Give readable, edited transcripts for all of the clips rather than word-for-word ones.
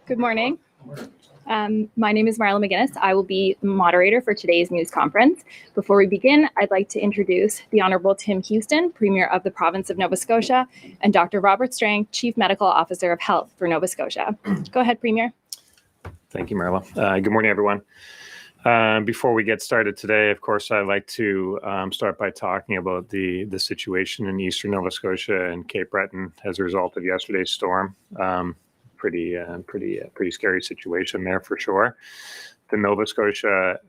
Good morning. My name is Marla McGinnis. I will be the moderator for today's news conference. Before we begin, I'd like to introduce the Honourable Tim Houston, Premier of the Province of Nova Scotia, and Dr. Robert Strang, Chief Medical Officer of Health for Nova Scotia. Go ahead, Premier. Thank you, Marla. Good morning, everyone. Before we get started today, of course, I'd like to start by talking about the situation in eastern Nova Scotia and Cape Breton as a result of yesterday's storm. Pretty scary situation there for sure. The Nova Scotia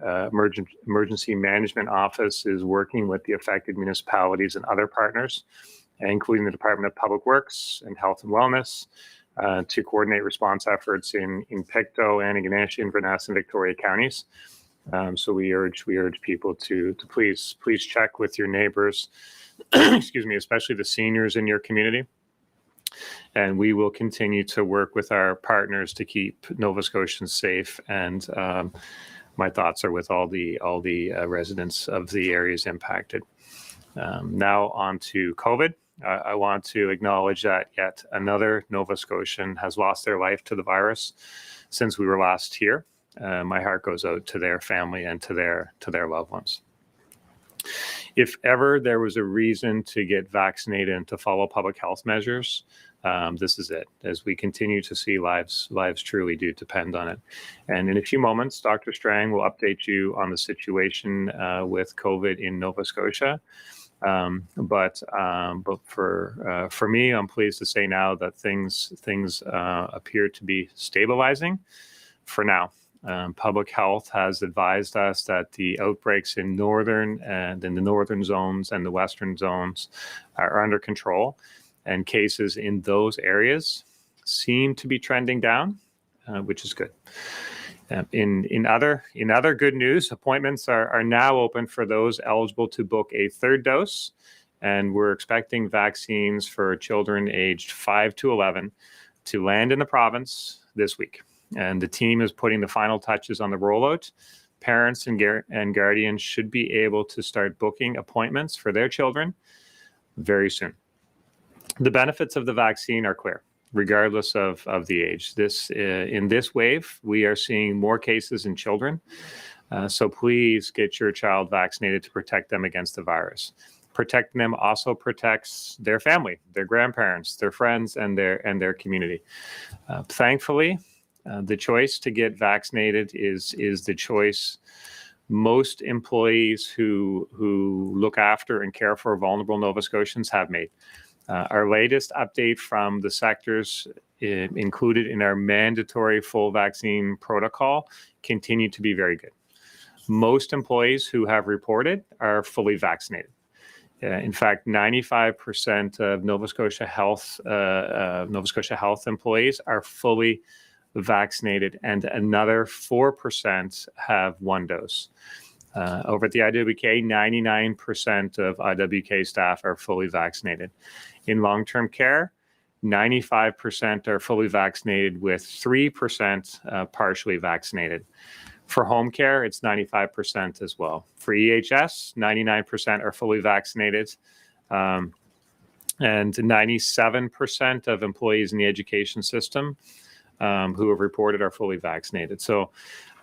Emergency Management Office is working with the affected municipalities and other partners, including the Department of Public Works and Health and Wellness, to coordinate response efforts in Pictou, Antigonish, Inverness, and Victoria counties. So we urge people to please check with your neighbors, excuse me, especially the seniors in your community. And we will continue to work with our partners to keep Nova Scotians safe. And my thoughts are with all the residents of the areas impacted. Now on to COVID. I want to acknowledge that yet another Nova Scotian has lost their life to the virus since we were last here. My heart goes out to their family and to their loved ones. If ever there was a reason to get vaccinated and to follow public health measures, this is it. As we continue to see lives truly do depend on it. And in a few moments, Dr. Strang will update you on the situation with COVID in Nova Scotia. But for me, I'm pleased to say now that things appear to be stabilizing for now. Public Health has advised us that the outbreaks in the northern zones and the western zones are under control, and cases in those areas seem to be trending down, which is good. In other good news, appointments are now open for those eligible to book a third dose, and we're expecting vaccines for children aged 5 to 11 to land in the province this week. And the team is putting the final touches on the rollout. Parents and guardians should be able to start booking appointments for their children very soon. The benefits of the vaccine are clear, regardless of the age. In this wave, we are seeing more cases in children. So please get your child vaccinated to protect them against the virus. Protecting them also protects their family, their grandparents, their friends, and their community. Thankfully, the choice to get vaccinated is the choice most employees who look after and care for vulnerable Nova Scotians have made. Our latest update from the sectors included in our mandatory full vaccine protocol continue to be very good. Most employees who have reported are fully vaccinated. In fact, 95% of Nova Scotia Health employees are fully vaccinated, and another 4% have one dose. Over at the IWK, 99% of IWK staff are fully vaccinated. In long-term care, 95% are fully vaccinated, with 3% partially vaccinated. For home care, it's 95% as well. For EHS, 99% are fully vaccinated. And 97% of employees in the education system who have reported are fully vaccinated. So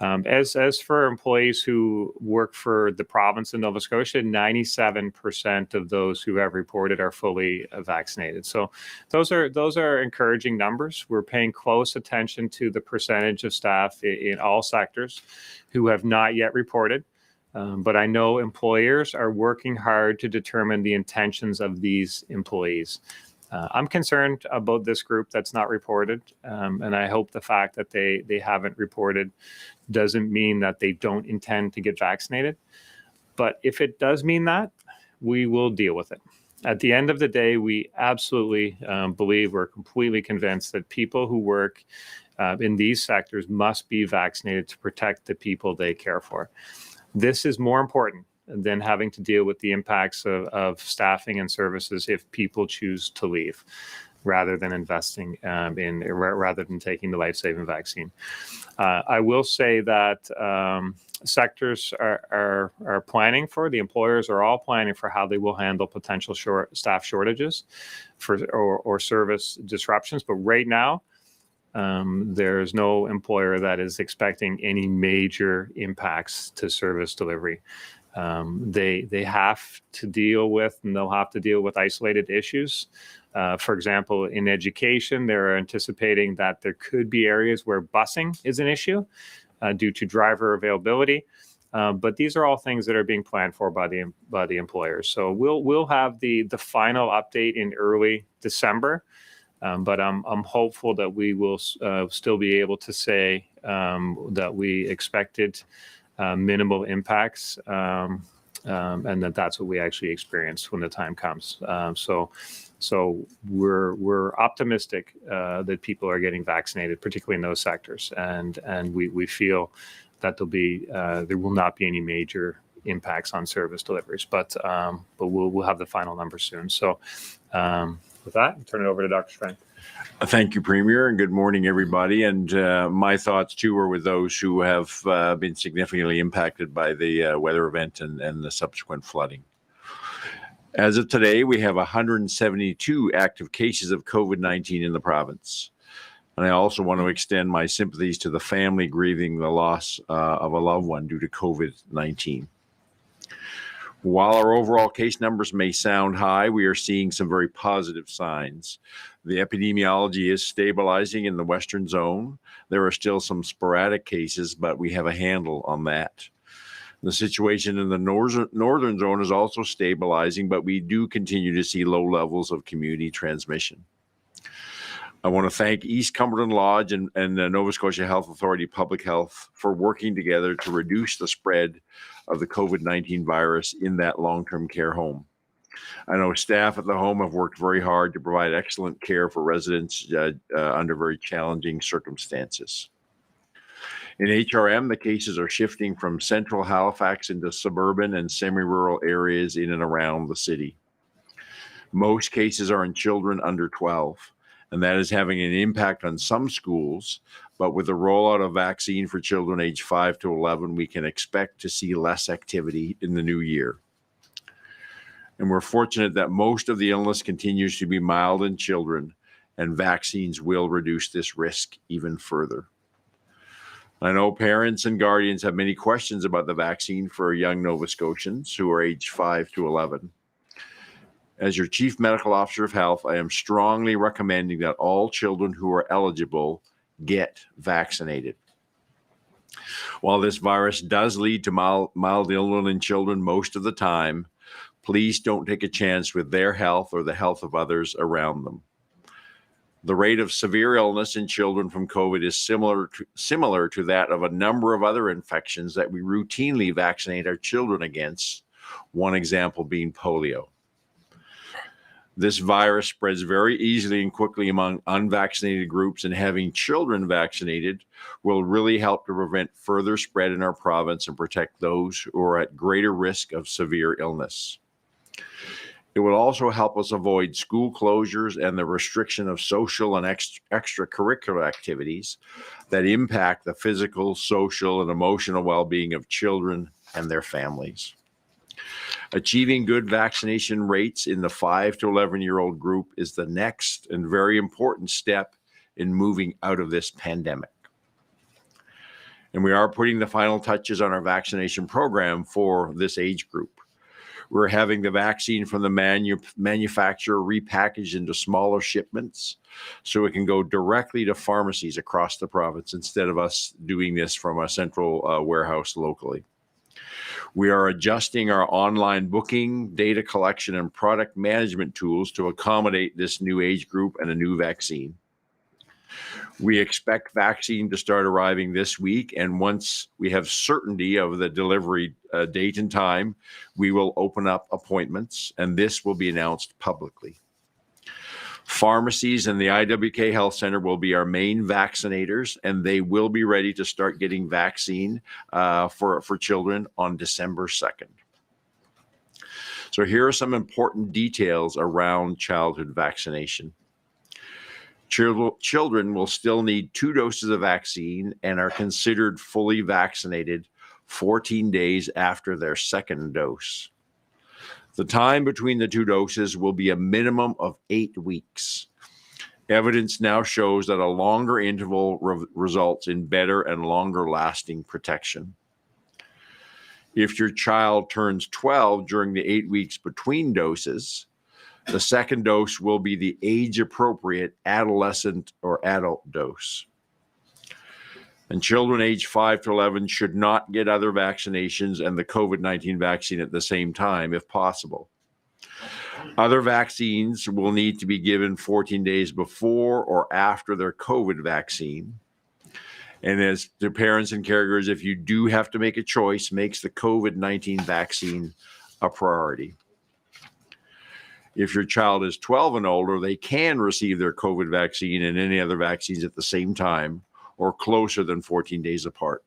as for employees who work for the province of Nova Scotia, 97% of those who have reported are fully vaccinated. So those are encouraging numbers. We're paying close attention to the percentage of staff in all sectors who have not yet reported. But I know employers are working hard to determine the intentions of these employees. I'm concerned about this group that's not reported, and I hope the fact that they haven't reported doesn't mean that they don't intend to get vaccinated. But if it does mean that, we will deal with it. At the end of the day, we absolutely we're completely convinced that people who work in these sectors must be vaccinated to protect the people they care for. This is more important than having to deal with the impacts of staffing and services if people choose to leave, rather than investing rather than taking the life-saving vaccine. I will say that sectors are planning for, the employers are all planning for how they will handle potential staff shortages or service disruptions. But right now, there's no employer that is expecting any major impacts to service delivery. They have to deal with, and they'll have to deal with isolated issues. For example, in education, they're anticipating that there could be areas where busing is an issue due to driver availability. But these are all things that are being planned for by the employers. So we'll have the final update in early December. But I'm hopeful that we will still be able to say that we expected minimal impacts, and that's what we actually experience when the time comes. So we're optimistic that people are getting vaccinated, particularly in those sectors, and we feel that there will not be any major impacts on service deliveries, but we'll have the final numbers soon. So with that, I'll turn it over to Dr. Strang. Thank you, Premier, and good morning, everybody. And my thoughts, too, are with those who have been significantly impacted by the weather event and the subsequent flooding. As of today, we have 172 active cases of COVID-19 in the province. And I also want to extend my sympathies to the family grieving the loss of a loved one due to COVID-19. While our overall case numbers may sound high, we are seeing some very positive signs. The epidemiology is stabilizing in the Western zone. There are still some sporadic cases, but we have a handle on that. The situation in the northern zone is also stabilizing, but we do continue to see low levels of community transmission. I want to thank East Cumberland Lodge and the Nova Scotia Health Authority Public Health for working together to reduce the spread of the COVID-19 virus in that long-term care home. I know staff at the home have worked very hard to provide excellent care for residents under very challenging circumstances. In HRM, the cases are shifting from central Halifax into suburban and semi-rural areas in and around the city. Most cases are in children under 12, and that is having an impact on some schools, but with the rollout of vaccine for children aged 5 to 11, we can expect to see less activity in the new year. And we're fortunate that most of the illness continues to be mild in children, and vaccines will reduce this risk even further. I know parents and guardians have many questions about the vaccine for young Nova Scotians who are aged 5 to 11. As your Chief Medical Officer of Health, I am strongly recommending that all children who are eligible get vaccinated. While this virus does lead to mild illness in children most of the time, please don't take a chance with their health or the health of others around them. The rate of severe illness in children from COVID is similar to that of a number of other infections that we routinely vaccinate our children against, one example being polio. This virus spreads very easily and quickly among unvaccinated groups, and having children vaccinated will really help to prevent further spread in our province and protect those who are at greater risk of severe illness. It will also help us avoid school closures and the restriction of social and extracurricular activities that impact the physical, social, and emotional well-being of children and their families. Achieving good vaccination rates in the 5 to 11-year-old group is the next and very important step in moving out of this pandemic. And we are putting the final touches on our vaccination program for this age group. We're having the vaccine from the manufacturer repackaged into smaller shipments so it can go directly to pharmacies across the province instead of us doing this from a central warehouse locally. We are adjusting our online booking, data collection, and product management tools to accommodate this new age group and a new vaccine. We expect vaccine to start arriving this week, and once we have certainty of the delivery date and time, we will open up appointments, and this will be announced publicly. Pharmacies and the IWK Health Center will be our main vaccinators, and they will be ready to start getting vaccine for children on December 2nd. So here are some important details around childhood vaccination. Children will still need 2 doses of vaccine and are considered fully vaccinated 14 days after their second dose. The time between the 2 doses will be a minimum of 8 weeks. Evidence now shows that a longer interval results in better and longer lasting protection. If your child turns 12 during the 8 weeks between doses, the second dose will be the age-appropriate adolescent or adult dose. And children aged 5 to 11 should not get other vaccinations and the COVID-19 vaccine at the same time if possible. Other vaccines will need to be given 14 days before or after their COVID vaccine. And as to parents and caregivers, if you do have to make a choice, makes the COVID-19 vaccine a priority. If your child is 12 and older, they can receive their COVID vaccine and any other vaccines at the same time or closer than 14 days apart.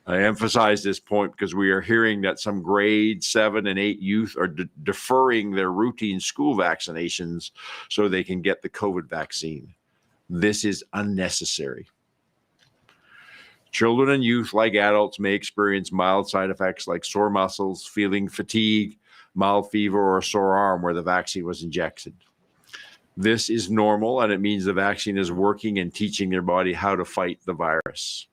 I emphasize this point because we are hearing that some grade 7 and 8 youth are deferring their routine school vaccinations so they can get the COVID vaccine. This is unnecessary. Children and youth, like adults, may experience mild side effects like sore muscles, feeling fatigue, mild fever, or a sore arm where the vaccine was injected. This is normal, and it means the vaccine is working and teaching their body how to fight the virus.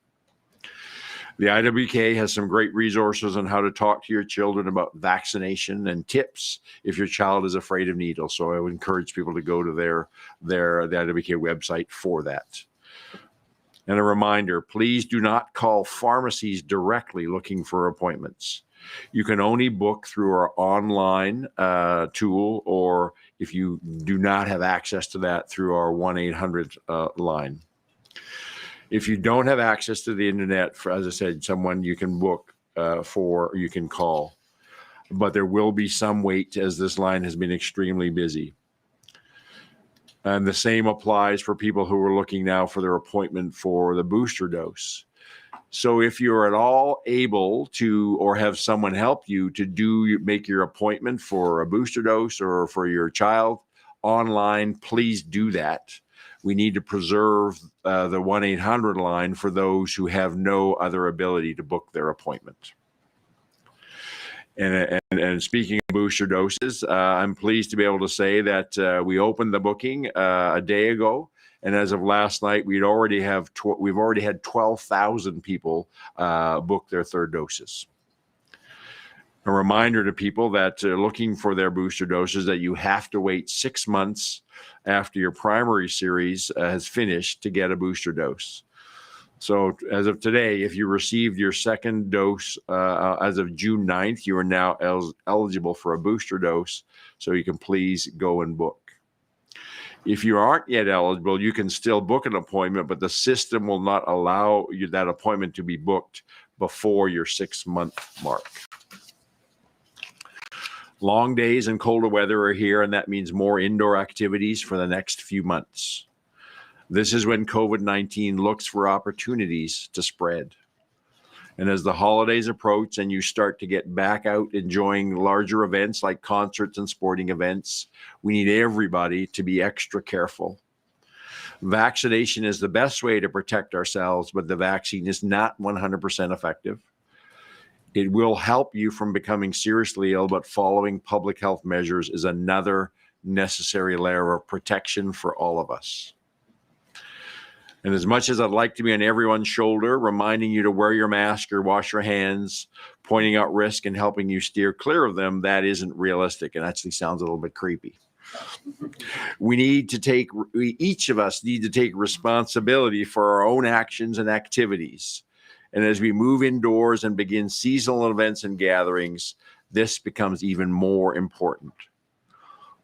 The IWK has some great resources on how to talk to your children about vaccination and tips if your child is afraid of needles. So I would encourage people to go to the IWK website for that. And a reminder, please do not call pharmacies directly looking for appointments. You can only book through our online tool, or if you do not have access to that, through our 1-800 line. If you don't have access to the internet, as I said, someone you can book for, you can call. But there will be some wait as this line has been extremely busy. And the same applies for people who are looking now for their appointment for the booster dose. So if you're at all able to, or have someone help you to make your appointment for a booster dose or for your child online, please do that. We need to preserve the 1-800 line for those who have no other ability to book their appointment. And speaking of booster doses, I'm pleased to be able to say that we opened the booking a day ago, and as of last night, we've already had 12,000 people book their third doses. A reminder to people that looking for their booster doses that you have to wait 6 months after your primary series has finished to get a booster dose. So as of today, if you received your second dose as of June 9th, you are now eligible for a booster dose, so you can please go and book. If you aren't yet eligible, you can still book an appointment, but the system will not allow you that appointment to be booked before your 6-month mark. Long days and colder weather are here, and that means more indoor activities for the next few months. This is when COVID-19 looks for opportunities to spread. And as the holidays approach and you start to get back out enjoying larger events like concerts and sporting events, we need everybody to be extra careful. Vaccination is the best way to protect ourselves, but the vaccine is not 100% effective. It will help you from becoming seriously ill, but following public health measures is another necessary layer of protection for all of us. And as much as I'd like to be on everyone's shoulder, reminding you to wear your mask or wash your hands, pointing out risk and helping you steer clear of them, that isn't realistic and actually sounds a little bit creepy. Each of us need to take responsibility for our own actions and activities. And as we move indoors and begin seasonal events and gatherings, this becomes even more important.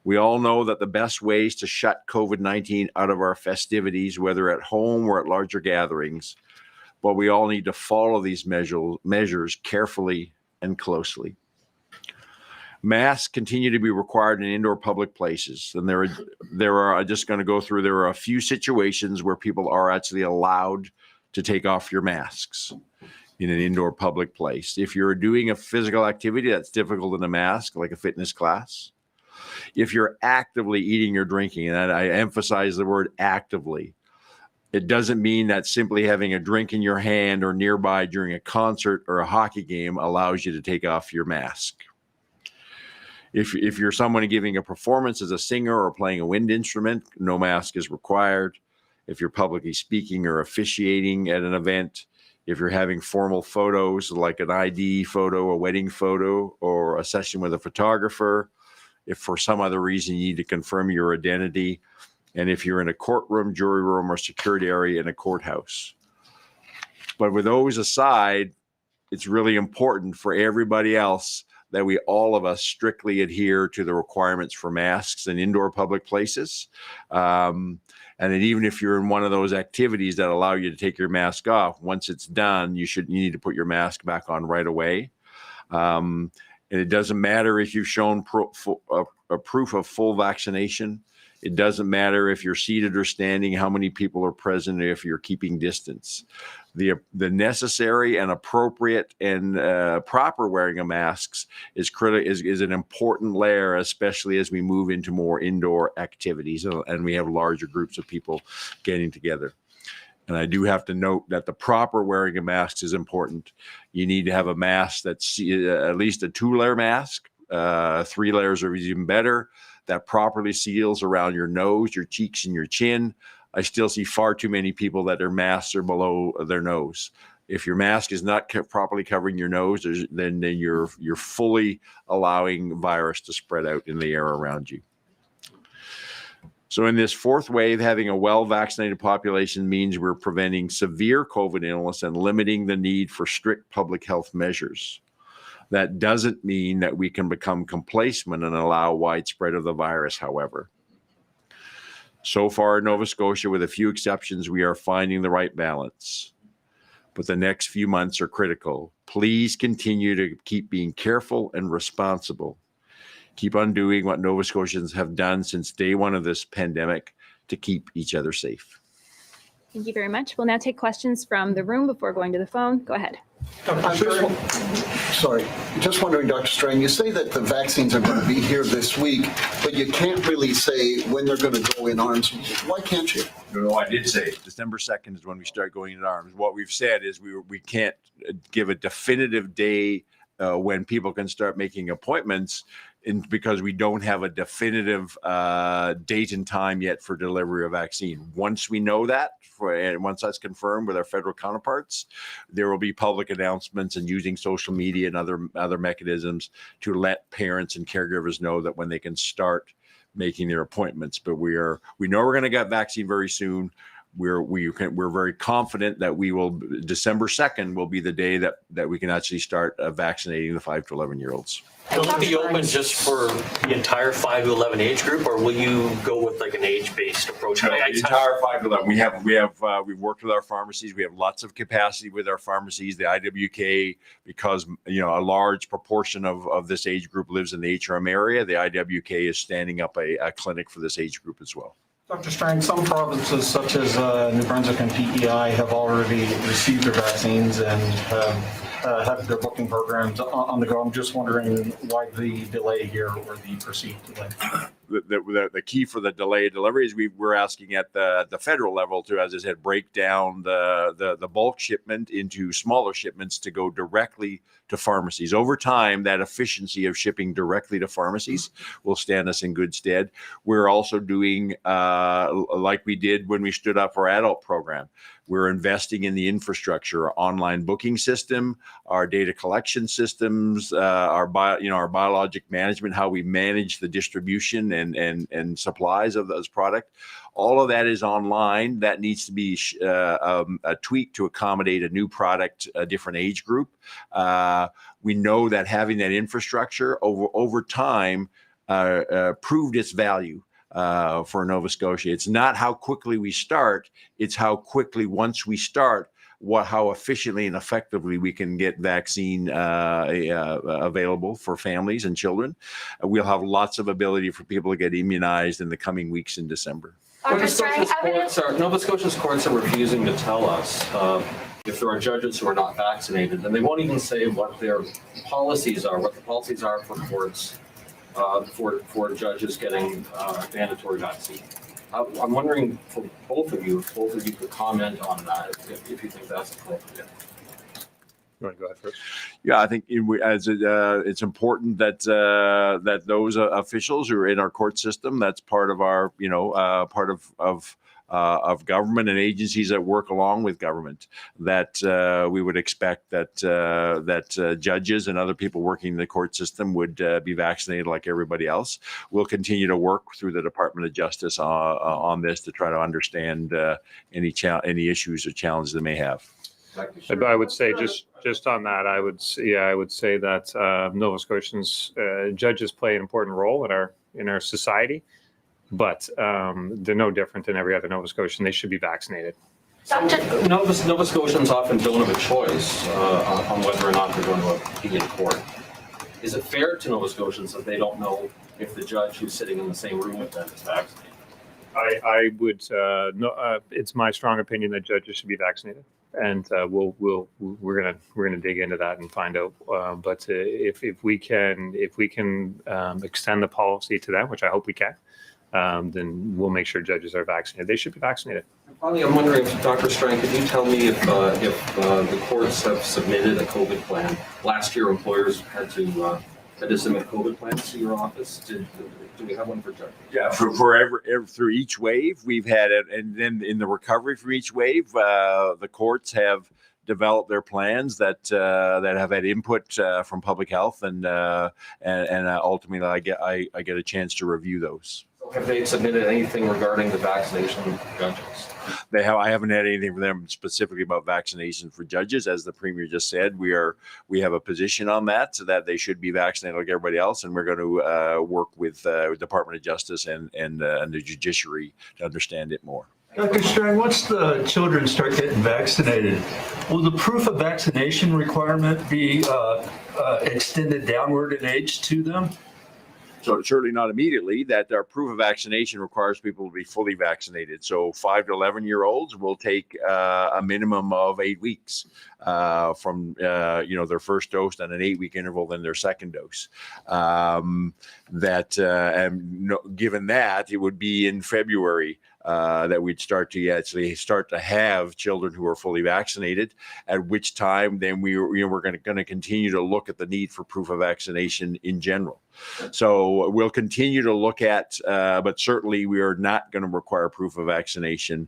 We all know that the best ways to shut COVID-19 out of our festivities, whether at home or at larger gatherings, but we all need to follow these measures carefully and closely. Masks continue to be required in indoor public places, and there are a few situations where people are actually allowed to take off your masks in an indoor public place. If you're doing a physical activity that's difficult in a mask, like a fitness class, if you're actively eating or drinking, and I emphasize the word actively, it doesn't mean that simply having a drink in your hand or nearby during a concert or a hockey game allows you to take off your mask. If you're someone giving a performance as a singer or playing a wind instrument, no mask is required. If you're publicly speaking or officiating at an event, if you're having formal photos like an ID photo, a wedding photo, or a session with a photographer, if for some other reason you need to confirm your identity, and if you're in a courtroom, jury room, or security area in a courthouse. But with those aside, it's really important for everybody else that all of us strictly adhere to the requirements for masks in indoor public places. And then even if you're in one of those activities that allow you to take your mask off, once it's done, you need to put your mask back on right away. And it doesn't matter if you've shown a proof of full vaccination. It doesn't matter if you're seated or standing, how many people are present, if you're keeping distance. The necessary and appropriate and proper wearing of masks is an important layer, especially as we move into more indoor activities and we have larger groups of people getting together. And I do have to note that the proper wearing of masks is important. You need to have a mask that's at least a 2-layer mask. 3 layers are even better. That properly seals around your nose, your cheeks, and your chin. I still see far too many people that their masks are below their nose. If your mask is not properly covering your nose, then you're fully allowing virus to spread out in the air around you. So in this 4th wave, having a well-vaccinated population means we're preventing severe COVID illness and limiting the need for strict public health measures. That doesn't mean that we can become complacent and allow widespread of the virus, however. So far in Nova Scotia, with a few exceptions, we are finding the right balance. But the next few months are critical. Please continue to keep being careful and responsible. Keep on doing what Nova Scotians have done since day one of this pandemic to keep each other safe. Thank you very much. We'll now take questions from the room before going to the phone. Go ahead. Just wondering, Dr. Strang, you say that the vaccines are going to be here this week, but you can't really say when they're going to go in arms. Why can't you? No, I did say December 2nd is when we start going in arms. What we've said is we can't give a definitive day when people can start making appointments because we don't have a definitive date and time yet for delivery of vaccine. Once we know that, and once that's confirmed with our federal counterparts, there will be public announcements and using social media and other mechanisms to let parents and caregivers know that when they can start making their appointments. But we know we're going to get vaccine very soon. We're very confident that December 2nd will be the day that we can actually start vaccinating the 5 to 11-year-olds. Will it be open just for the entire 5 to 11 age group, or will you go with like an age-based approach? No, the entire 5 to 11. We've worked with our pharmacies. We have lots of capacity with our pharmacies. The IWK, because a large proportion of this age group lives in the HRM area, the IWK is standing up a clinic for this age group as well. Dr. Strang, some provinces such as New Brunswick and PEI have already received their vaccines and have their booking programs on the go. I'm just wondering why the delay here or the perceived delay. The key for the delay of delivery is we're asking at the federal level to, as I said, break down the bulk shipment into smaller shipments to go directly to pharmacies. Over time, that efficiency of shipping directly to pharmacies will stand us in good stead. We're also doing like we did when we stood up our adult program. We're investing in the infrastructure, our online booking system, our data collection systems, our biologic management, how we manage the distribution and supplies of those products. All of that is online. That needs to be tweaked to accommodate a new product, a different age group. We know that having that infrastructure over time proved its value. For Nova Scotia. It's not how quickly we start, it's how quickly once we start, how efficiently and effectively we can get vaccine available for families and children. We'll have lots of ability for people to get immunized in the coming weeks in December. Nova Scotia's courts are refusing to tell us if there are judges who are not vaccinated, and they won't even say what their policies are, what the policies are for courts for judges getting mandatory vaccine. I'm wondering for both of you, if both of you could comment on that, if you think that's appropriate. You want to go ahead first? Yeah, I think it's important that that those officials who are in our court system, that's part of our, part of government and agencies that work along with government, that we would expect that judges and other people working in the court system would be vaccinated like everybody else. We'll continue to work through the Department of Justice on this to try to understand any issues or challenges they may have. I would say just on that, I would say that Nova Scotians judges play an important role in our society, but they're no different than every other Nova Scotian. They should be vaccinated. Nova Scotians often don't have a choice on whether or not they're going to be in court. Is it fair to Nova Scotians that they don't know if the judge who's sitting in the same room with them is vaccinated? I would it's my strong opinion that judges should be vaccinated, and we're gonna dig into that and find out. But if we can extend the policy to them, which I hope we can, then we'll make sure judges are vaccinated. They should be vaccinated. Finally, I'm wondering, Dr. Strang, could you tell me if the courts have submitted a COVID plan? Last year, employers had to submit COVID plans to your office. Do we have one for judges? Yeah, through each wave we've had it, and then in the recovery from each wave, the courts have developed their plans that have had input from public health, and ultimately I get a chance to review those. Have they submitted anything regarding the vaccination of judges? I haven't had anything from them specifically about vaccination for judges. As the Premier just said, we have a position on that, so that they should be vaccinated like everybody else, and we're going to work with Department of Justice and the judiciary to understand it more. Dr. Strang, once the children start getting vaccinated, will the proof of vaccination requirement be extended downward in age to them? So certainly not immediately. That our proof of vaccination requires people to be fully vaccinated. So 5 to 11-year-olds will take a minimum of 8 weeks from their first dose, and an 8-week interval, then their second dose. Given that, it would be in February that we'd start to have children who are fully vaccinated, at which time then we're going to continue to look at the need for proof of vaccination in general. So we'll continue to look at, but certainly we are not going to require proof of vaccination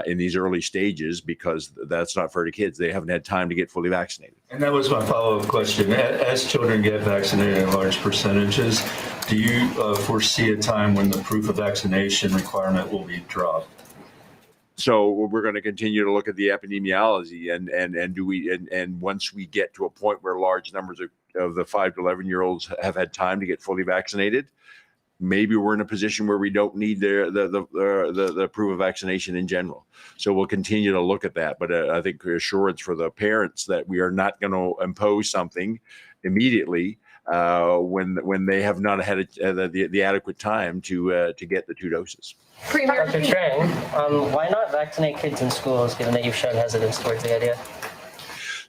in these early stages, because that's not fair to kids. They haven't had time to get fully vaccinated. And that was my follow-up question. As children get vaccinated in large percentages, do you foresee a time when the proof of vaccination requirement will be dropped? So we're going to continue to look at the epidemiology, and once we get to a point where large numbers of the 5 to 11-year-olds have had time to get fully vaccinated, maybe we're in a position where we don't need the proof of vaccination in general. So we'll continue to look at that. But I think assurance for the parents that we are not going to impose something immediately when they have not had the adequate time to get the 2 doses. Dr. Strang, why not vaccinate kids in schools, given that you've shown hesitance towards the idea?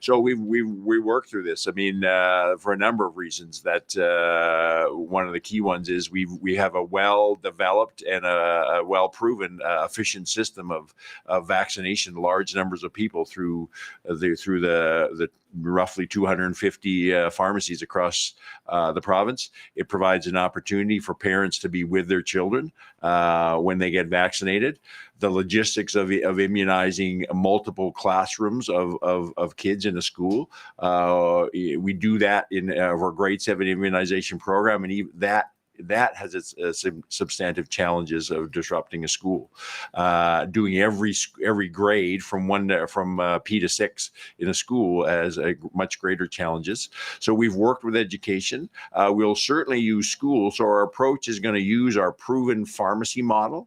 So we worked through this. I mean, for a number of reasons. That one of the key ones is we have a well-developed and a well-proven efficient system of vaccination, large numbers of people through the roughly 250 pharmacies across the province. It provides an opportunity for parents to be with their children when they get vaccinated. The logistics of immunizing multiple classrooms of kids in a school. We do that in our grade 7 immunization program, and even that has its substantive challenges of disrupting a school. Doing every grade from P to 6 in a school has a much greater challenges. So we've worked with education. We'll certainly use schools. So our approach is going to use our proven pharmacy model.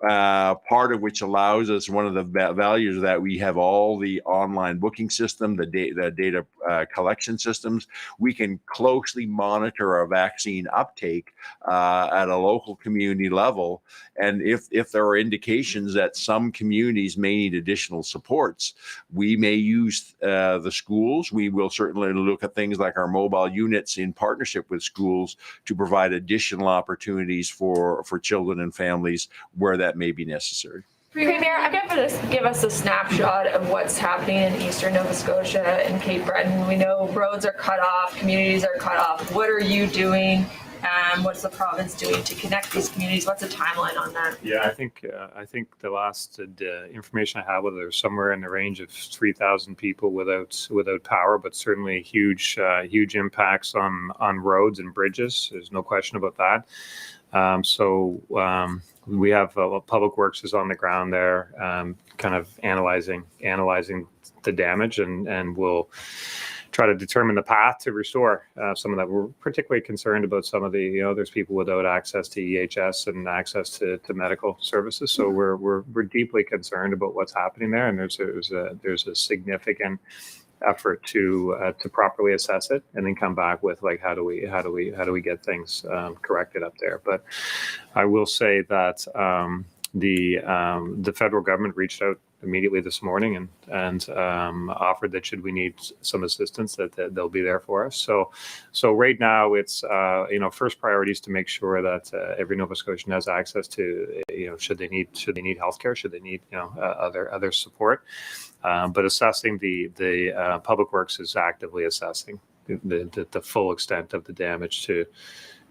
Part of which allows us, one of the values that we have all the online booking system, the data collection systems. We can closely monitor our vaccine uptake at a local community level. And if there are indications that some communities may need additional supports, we may use the schools. We will certainly look at things like our mobile units in partnership with schools to provide additional opportunities for children and families where that may be necessary. Premier, I'm going to give us a snapshot of what's happening in eastern Nova Scotia and Cape Breton. We know roads are cut off, communities are cut off. What are you doing? What's the province doing to connect these communities? What's the timeline on that? Yeah, I think the last information I have, whether there's somewhere in the range of 3,000 people without power, but certainly huge impacts on roads and bridges. There's no question about that. We have Public Works is on the ground there, kind of analyzing the damage, and we'll try to determine the path to restore some of that. We're particularly concerned about some of the, there's people without access to EHS and access to medical services. So we're deeply concerned about what's happening there, and there's a significant effort to properly assess it and then come back with like how do we get things corrected up there. But I will say that the federal government reached out immediately this morning and offered that should we need some assistance that they'll be there for us. So right now it's first priority is to make sure that every Nova Scotian has access to should they need healthcare, should they need other support. But assessing the Public Works is actively assessing the full extent of the damage to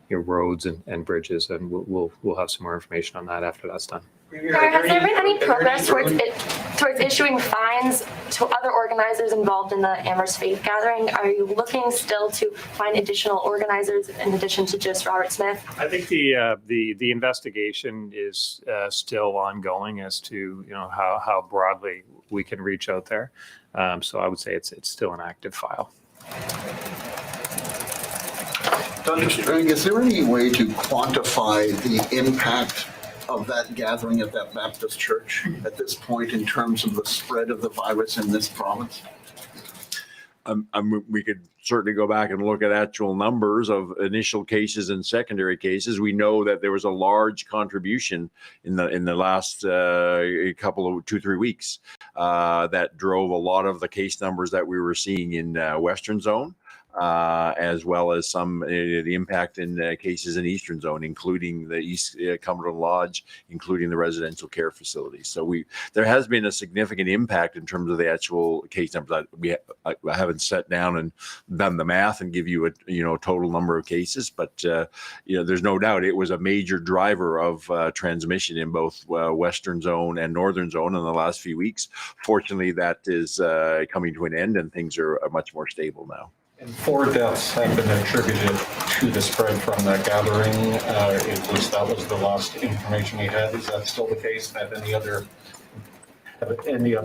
roads and bridges, and we'll have some more information on that after that's done. Has there been any progress towards issuing fines to other organizers involved in the Amherst Faith Gathering? Are you looking still to find additional organizers in addition to just Robert Smith? I think the investigation is still ongoing as to how broadly we can reach out there. So I would say it's still an active file. Dr. Strang, is there any way to quantify the impact of that gathering at that Baptist church at this point in terms of the spread of the virus in this province? We could certainly go back and look at actual numbers of initial cases and secondary cases. We know that there was a large contribution in the last couple of 2-3 weeks that drove a lot of the case numbers that we were seeing in Western Zone. As well as some the impact in cases in Eastern Zone, including the East Cumberland Lodge, including the residential care facilities. So there has been a significant impact in terms of the actual case numbers. I haven't sat down and done the math and give you a total number of cases, but there's no doubt it was a major driver of transmission in both Western Zone and Northern Zone in the last few weeks. Fortunately, that is coming to an end, and things are much more stable now. And 4 deaths have been attributed to the spread from that gathering. At least that was the last information we had. Is that still the case? Have any other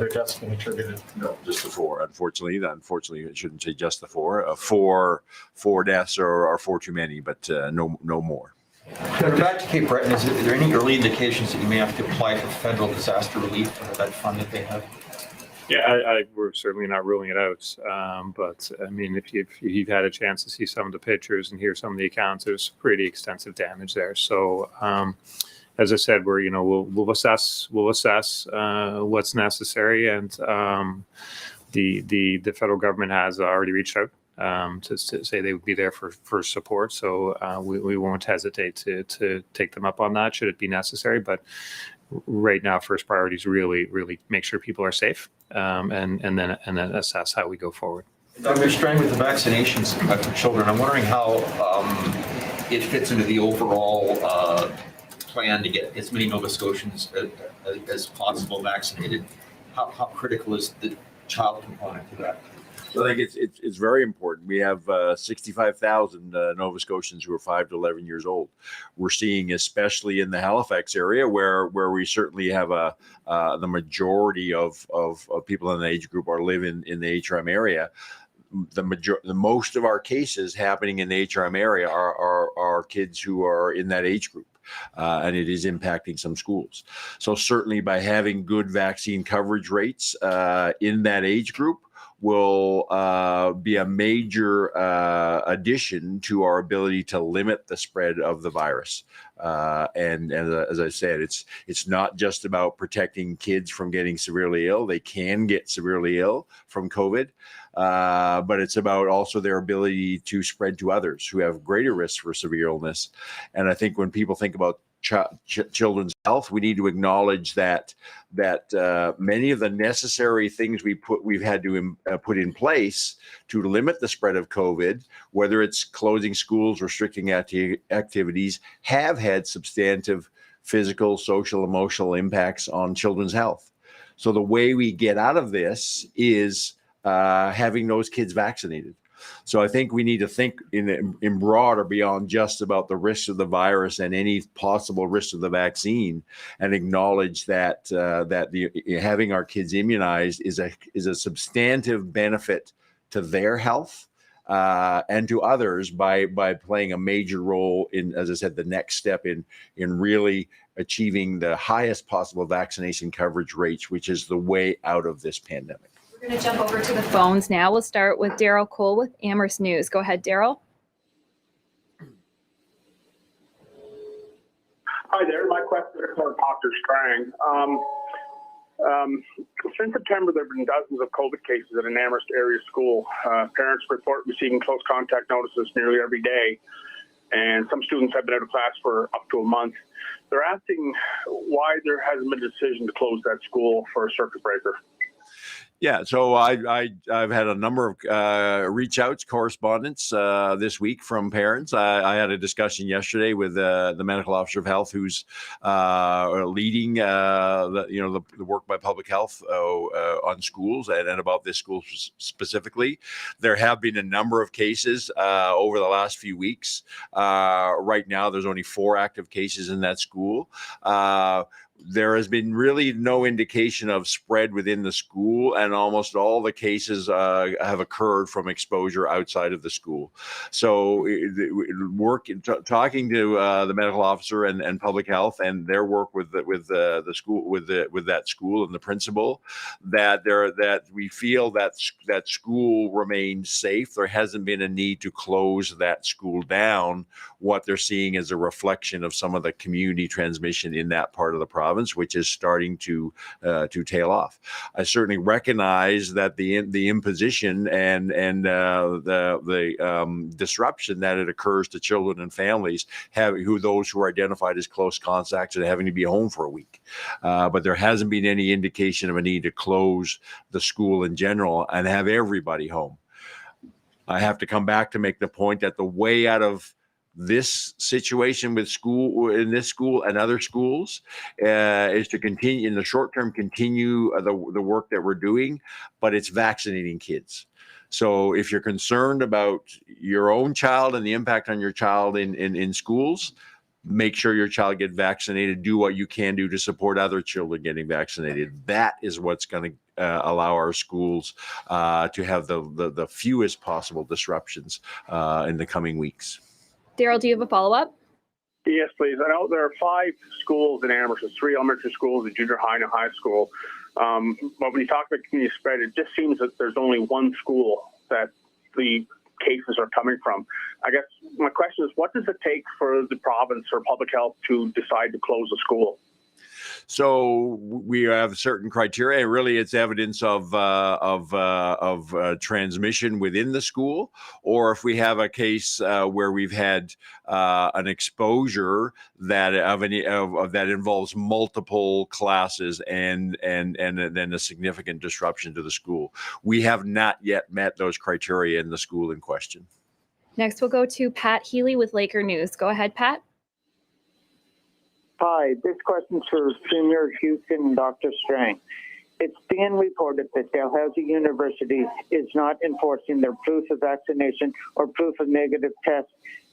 deaths been attributed? No, just the 4. Unfortunately, I shouldn't say just the 4. Four deaths are 4 too many, but no more. Back to Cape Breton, is there any early indications that you may have to apply for federal disaster relief for that fund that they have? Yeah, we're certainly not ruling it out. But I mean, if you've had a chance to see some of the pictures and hear some of the accounts, there's pretty extensive damage there. So, as I said, we'll assess what's necessary, and the federal government has already reached out to say they would be there for support. So we won't hesitate to take them up on that should it be necessary. But right now, first priority is really make sure people are safe, and then assess how we go forward. Dr. Strang, with the vaccinations for children, I'm wondering how it fits into the overall plan to get as many Nova Scotians as possible vaccinated. How critical is the child component to that? So I think it's very important. We have 65,000 Nova Scotians who are 5 to 11 years old. We're seeing, especially in the Halifax area, where we certainly have the majority of people in the age group live in the HRM area. The most of our cases happening in the HRM area are kids who are in that age group. And it is impacting some schools. So certainly by having good vaccine coverage rates in that age group will be a major addition to our ability to limit the spread of the virus. And as I said, it's not just about protecting kids from getting severely ill. They can get severely ill from COVID, but it's about also their ability to spread to others who have greater risk for severe illness. And I think when people think about children's health. We need to acknowledge that many of the necessary things we've had to put in place to limit the spread of COVID, whether it's closing schools, restricting activities, have had substantive physical, social, emotional impacts on children's health. So the way we get out of this is having those kids vaccinated. So I think we need to think in broader beyond just about the risks of the virus and any possible risks of the vaccine, and acknowledge that having our kids immunized is a substantive benefit to their health and to others by playing a major role in, as I said, the next step in really achieving the highest possible vaccination coverage rates, which is the way out of this pandemic. We're going to jump over to the phones now. We'll start with Daryl Cole with Amherst News. Go ahead, Daryl. Hi there. My question is for Dr. Strang. Since September, there have been dozens of COVID cases at an Amherst area school. Parents report receiving close contact notices nearly every day, and some students have been out of class for up to a month. They're asking why there hasn't been a decision to close that school for a circuit breaker. Yeah, so I've had a number of reach outs, correspondence this week from parents. I had a discussion yesterday with the medical officer of health, who's leading the work by public health on schools and about this school specifically. There have been a number of cases over the last few weeks. Right now, there's only 4 active cases in that school. There has been really no indication of spread within the school, and almost all the cases have occurred from exposure outside of the school. So talking to the medical officer and public health and their work with the school, with that school and the principal, that we feel that school remains safe. There hasn't been a need to close that school down. What they're seeing is a reflection of some of the community transmission in that part of the province, which is starting to tail off. I certainly recognize that the imposition and the disruption that it occurs to children and families those who are identified as close contacts and having to be home for a week. But there hasn't been any indication of a need to close the school in general and have everybody home. I have to come back to make the point that the way out of this situation with this school and other schools is to continue in the short term, continue the work that we're doing, but it's vaccinating kids. So if you're concerned about your own child and the impact on your child in schools, make sure your child get vaccinated. Do what you can do to support other children getting vaccinated. That is what's going to allow our schools to have the fewest possible disruptions in the coming weeks. Daryl, do you have a follow-up? Yes, please. I know there are 5 schools in Amherst. There's 3 elementary schools, a junior high and a high school. But when you talk about community spread, it just seems that there's only one school that the cases are coming from. I guess my question is, what does it take for the province or public health to decide to close a school? So we have certain criteria. Really, it's evidence of transmission within the school, or if we have a case where we've had an exposure that involves multiple classes and then a significant disruption to the school. We have not yet met those criteria in the school in question. Next, we'll go to Pat Healy with Laker News. Go ahead, Pat. Hi, this question's for Premier Houston and Dr. Strang. It's being reported that Dalhousie University is not enforcing their proof of vaccination or proof of negative test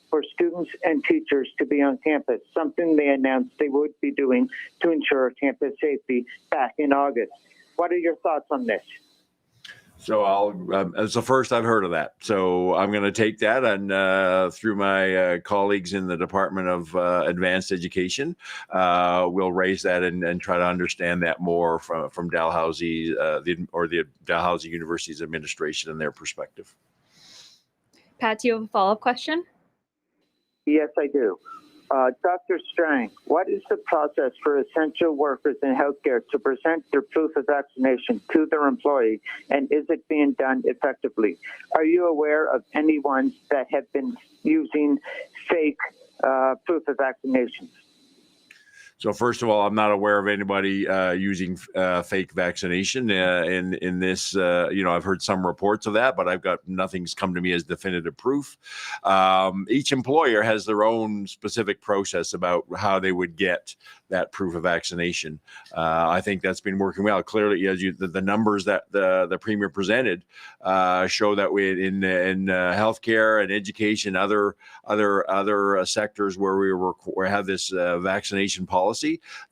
for students and teachers to be on campus, something they announced they would be doing to ensure campus safety back in August. What are your thoughts on this? So it's the first I've heard of that. So I'm going to take that and through my colleagues in the Department of Advanced Education, we'll raise that and try to understand that more from Dalhousie the Dalhousie University's administration and their perspective. Pat, do you have a follow-up question? Yes, I do. Dr. Strang, what is the process for essential workers in healthcare to present their proof of vaccination to their employee, and is it being done effectively? Are you aware of any ones that have been using fake proof of vaccinations? So first of all, I'm not aware of anybody using fake vaccination in this. I've heard some reports of that, but nothing's come to me as definitive proof. Each employer has their own specific process about how they would get that proof of vaccination. I think that's been working well. Clearly, as the numbers that the Premier presented show that we in healthcare and education, other sectors where we have this vaccination policy,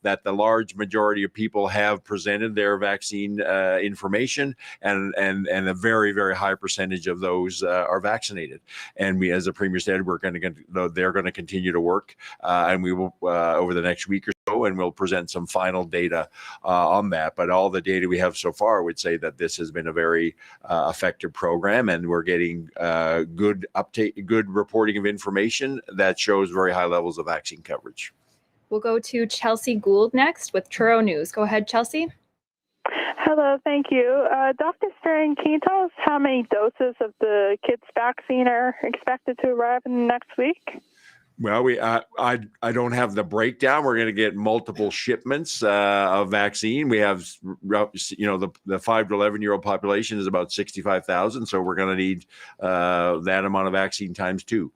that the large majority of people have presented their vaccine information, and a very, very high percentage of those are vaccinated. And we, as the Premier said, they're going to continue to work, and we will over the next week or so, and we'll present some final data on that. But all the data we have so far would say that this has been a very effective program, and we're getting good reporting of information that shows very high levels of vaccine coverage. We'll go to Chelsea Gould next with Truro News. Go ahead, Chelsea. Hello, thank you. Dr. Strang, can you tell us how many doses of the kids' vaccine are expected to arrive in the next week? Well, I don't have the breakdown. We're going to get multiple shipments of vaccine. We have, the 5 to 11-year-old population is about 65,000, so we're going to need that amount of vaccine times 2.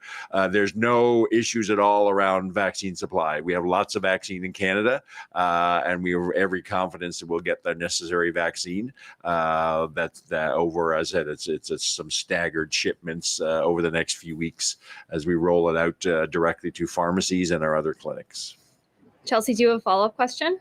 There's no issues at all around vaccine supply. We have lots of vaccine in Canada, and we have every confidence that we'll get the necessary vaccine. That over, as I said, it's some staggered shipments over the next few weeks as we roll it out directly to pharmacies and our other clinics. Chelsea, do you have a follow-up question?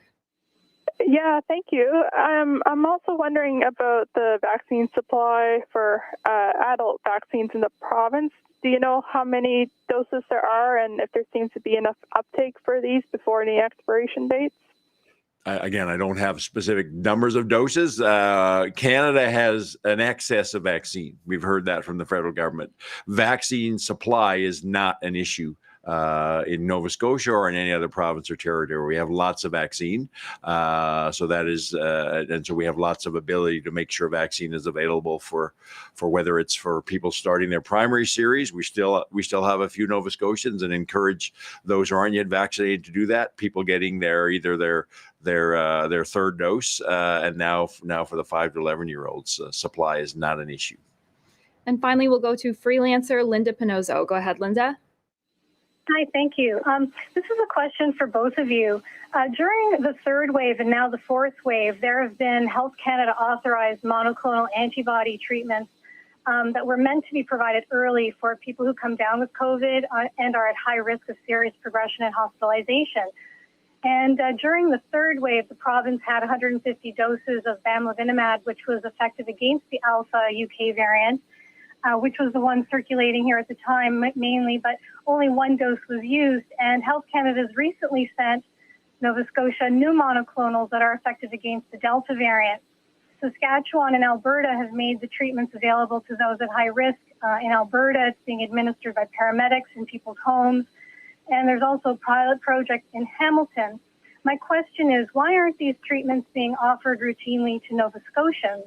Yeah, thank you. I'm also wondering about the vaccine supply for adult vaccines in the province. Do you know how many doses there are, and if there seems to be enough uptake for these before any expiration dates? Again, I don't have specific numbers of doses. Canada has an excess of vaccine. We've heard that from the federal government. Vaccine supply is not an issue in Nova Scotia or in any other province or territory. We have lots of vaccine. So that is, and so we have lots of ability to make sure vaccine is available for whether it's for people starting their primary series. We still have a few Nova Scotians and encourage those who aren't yet vaccinated to do that. People getting either their third dose, and now for the 5 to 11-year-olds, supply is not an issue. And finally, we'll go to freelancer Linda Pinozzo. Go ahead, Linda. Hi, thank you. This is a question for both of you. During the third wave and now the fourth wave, there have been Health Canada authorized monoclonal antibody treatments that were meant to be provided early for people who come down with COVID and are at high risk of serious progression and hospitalization. And during the third wave, the province had 150 doses of bamlanivimab, which was effective against the Alpha UK variant, which was the one circulating here at the time mainly, but only one dose was used. And Health Canada has recently sent Nova Scotia new monoclonals that are effective against the Delta variant. Saskatchewan and Alberta have made the treatments available to those at high risk. In Alberta, it's being administered by paramedics in people's homes. And there's also a pilot project in Hamilton. My question is, why aren't these treatments being offered routinely to Nova Scotians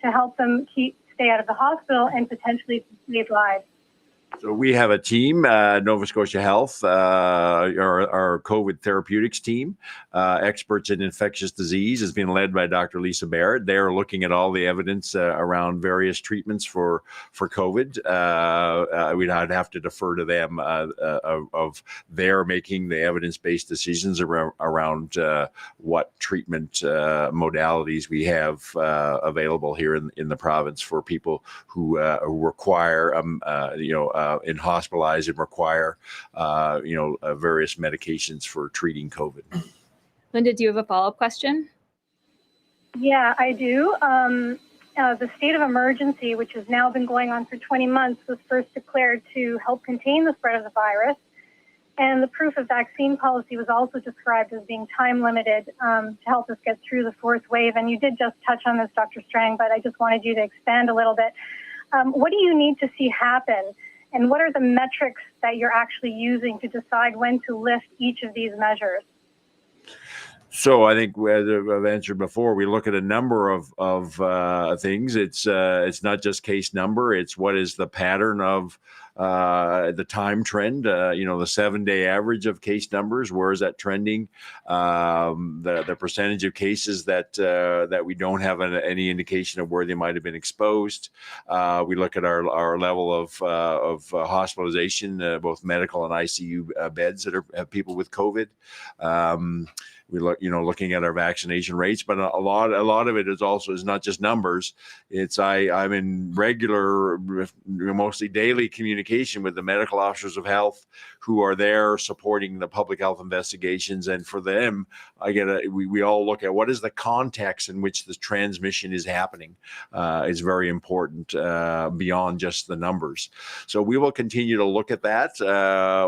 to help them stay out of the hospital and potentially save lives? So we have a team, Nova Scotia Health, our COVID therapeutics team, experts in infectious disease, is being led by Dr. Lisa Baird. They are looking at all the evidence around various treatments for COVID. I'd have to defer to them of their making the evidence-based decisions around what treatment modalities we have available here in the province for people who require, in hospitalized and require, various medications for treating COVID. Linda, do you have a follow-up question? Yeah, I do. The state of emergency, which has now been going on for 20 months, was first declared to help contain the spread of the virus. And the proof of vaccine policy was also described as being time limited to help us get through the fourth wave. And you did just touch on this, Dr. Strang, but I just wanted you to expand a little bit. What do you need to see happen? And what are the metrics that you're actually using to decide when to lift each of these measures? So I think, as I've answered before, we look at a number of things. It's not just case number. It's what is the pattern of the time trend, the 7-day average of case numbers, where is that trending? The percentage of cases that we don't have any indication of where they might have been exposed. We look at our level of hospitalization, both medical and ICU beds that have people with COVID. We look, looking at our vaccination rates, but a lot of it is not just numbers. I'm in regular, mostly daily communication with the medical officers of health who are there supporting the public health investigations, and for them, we all look at what is the context in which the transmission is happening. Is very important beyond just the numbers. So we will continue to look at that.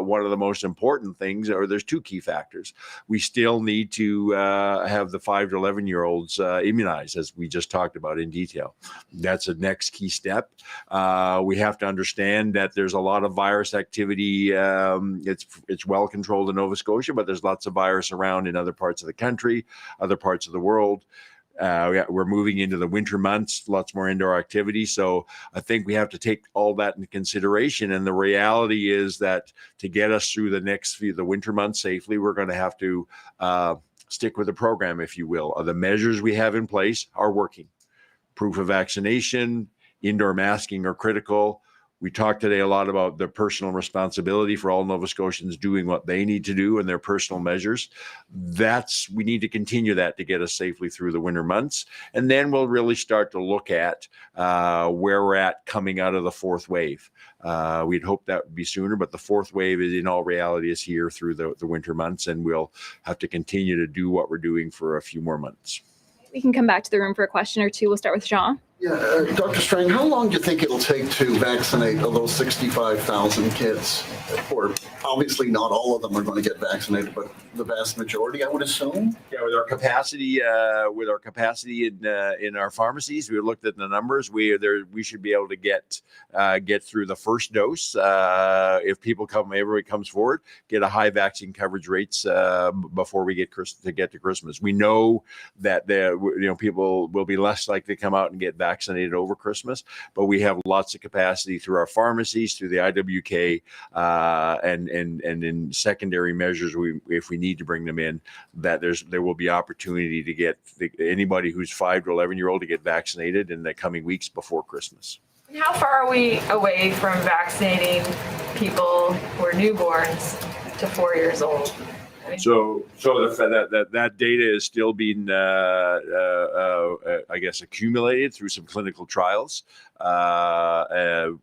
One of the most important things, there's two key factors. We still need to have the 5 to 11-year-olds immunized, as we just talked about in detail. That's the next key step. We have to understand that there's a lot of virus activity. It's well controlled in Nova Scotia, but there's lots of virus around in other parts of the country, other parts of the world. We're moving into the winter months, lots more indoor activity. So I think we have to take all that into consideration. And the reality is that to get us through the winter months safely, we're going to have to stick with the program, if you will. The measures we have in place are working. Proof of vaccination, indoor masking are critical. We talked today a lot about the personal responsibility for all Nova Scotians doing what they need to do in their personal measures. We need to continue that to get us safely through the winter months. And then we'll really start to look at where we're at coming out of the fourth wave. We'd hope that would be sooner, but the fourth wave is in all reality is here through the winter months, and we'll have to continue to do what we're doing for a few more months. We can come back to the room for a question or two. We'll start with Jean. Yeah, Dr. Strang, how long do you think it'll take to vaccinate all those 65,000 kids? Or obviously not all of them are going to get vaccinated, but the vast majority, I would assume. Yeah, with our capacity in our pharmacies, we looked at the numbers. We should be able to get through the first dose if everybody comes forward, get a high vaccine coverage rates before we get to Christmas. We know that people will be less likely to come out and get vaccinated over Christmas, but we have lots of capacity through our pharmacies, through the IWK, and in secondary measures, if we need to bring them in, that there will be opportunity to get anybody who's 5 to 11-year-old to get vaccinated in the coming weeks before Christmas. And how far are we away from vaccinating people who are newborns to 4 years old? So that data is still being, accumulated through some clinical trials. And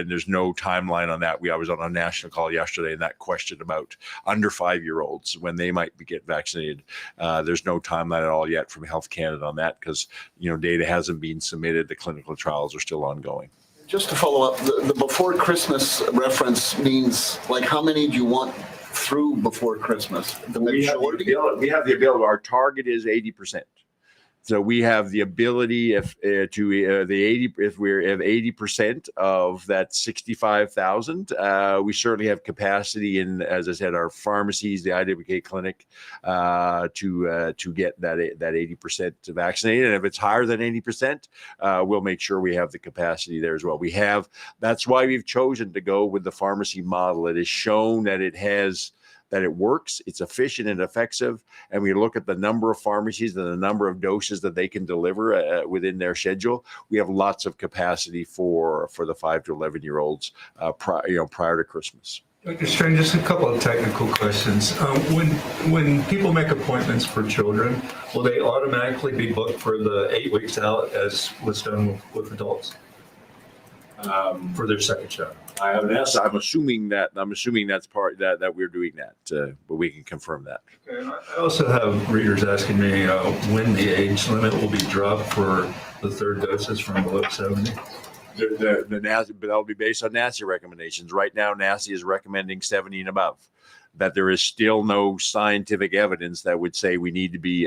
there's no timeline on that. I was on a national call yesterday, and that question about under 5-year-olds when they might get vaccinated. There's no timeline at all yet from Health Canada on that because data hasn't been submitted. The clinical trials are still ongoing. Just to follow up, the before Christmas reference means how many do you want through before Christmas? The majority? We have the ability. Our target is 80%. So we have the ability if we have 80% of that 65,000, we certainly have capacity in, as I said, our pharmacies, the IWK clinic, to get that 80% vaccinated. And if it's higher than 80%, we'll make sure we have the capacity there as well. That's why we've chosen to go with the pharmacy model. It is shown that it works, it's efficient and effective, and we look at the number of pharmacies and the number of doses that they can deliver within their schedule. We have lots of capacity for the 5 to 11-year-olds prior to Christmas. Dr. Strang, just a couple of technical questions. When people make appointments for children, will they automatically be booked for the 8 weeks out as was done with adults for their second shot? I haven't asked. I'm assuming that's part that we're doing that, but we can confirm that. Okay. I also have readers asking me when the age limit will be dropped for the third doses from below 70. The NACI, but that'll be based on NACI recommendations. Right now, NACI is recommending 70 and above. That there is still no scientific evidence that would say we need to be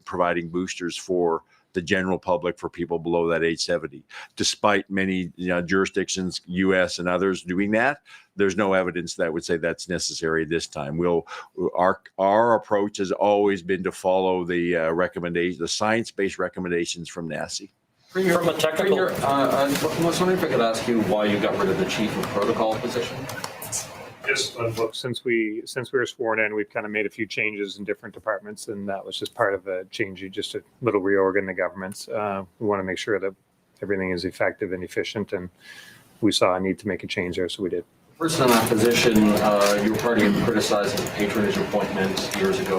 providing boosters for the general public for people below that age 70. Despite many jurisdictions, U.S. and others doing that, there's no evidence that would say that's necessary this time. Our approach has always been to follow the science-based recommendations from NACI. Premier, From a technical- Premier, I was wondering if I could ask you why you got rid of the chief of protocol position? Just look, since we were sworn in, we've kind of made a few changes in different departments, and that was just part of a change, just a little reorg in the government. We want to make sure that everything is effective and efficient, and we saw a need to make a change there, so we did. Person in that position, your party criticized the patronage appointment years ago.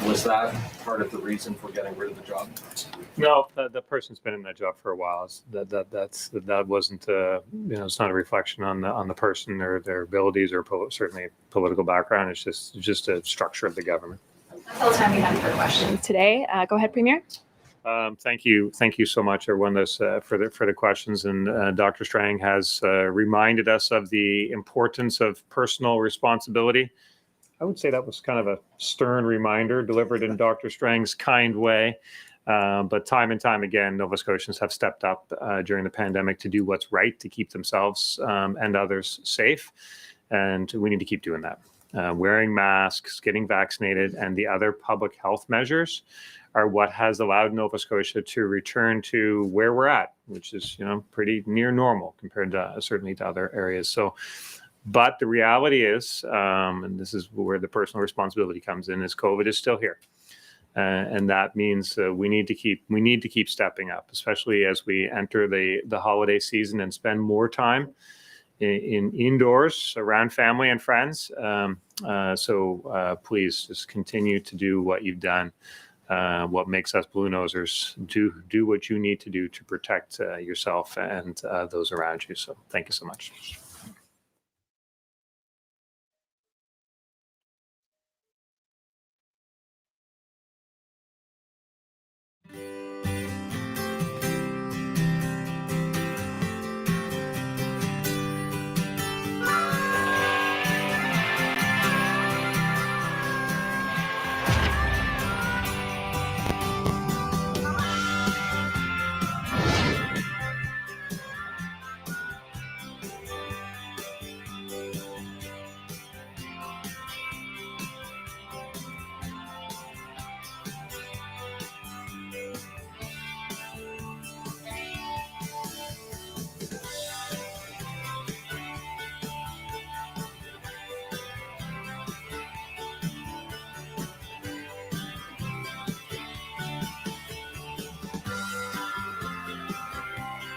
Was that part of the reason for getting rid of the job? No, the person's been in that job for a while. That wasn't it's not a reflection on the person or their abilities or certainly political background. It's just a structure of the government. That's all the time we have for questions today. Go ahead, Premier. Thank you so much, everyone, for the questions. And Dr. Strang has reminded us of the importance of personal responsibility. I would say that was kind of a stern reminder delivered in Dr. Strang's kind way. But time and time again, Nova Scotians have stepped up during the pandemic to do what's right to keep themselves and others safe. And we need to keep doing that. Wearing masks, getting vaccinated, and the other public health measures are what has allowed Nova Scotia to return to where we're at, which is, pretty near normal compared to certainly to other areas. So, but the reality is, and this is where the personal responsibility comes in, is COVID is still here. And that means we need to keep stepping up, especially as we enter the holiday season and spend more time in indoors around family and friends. So please just continue to do what you've done. What makes us Blue Nosers. Do what you need to do to protect yourself and those around you. So thank you so much.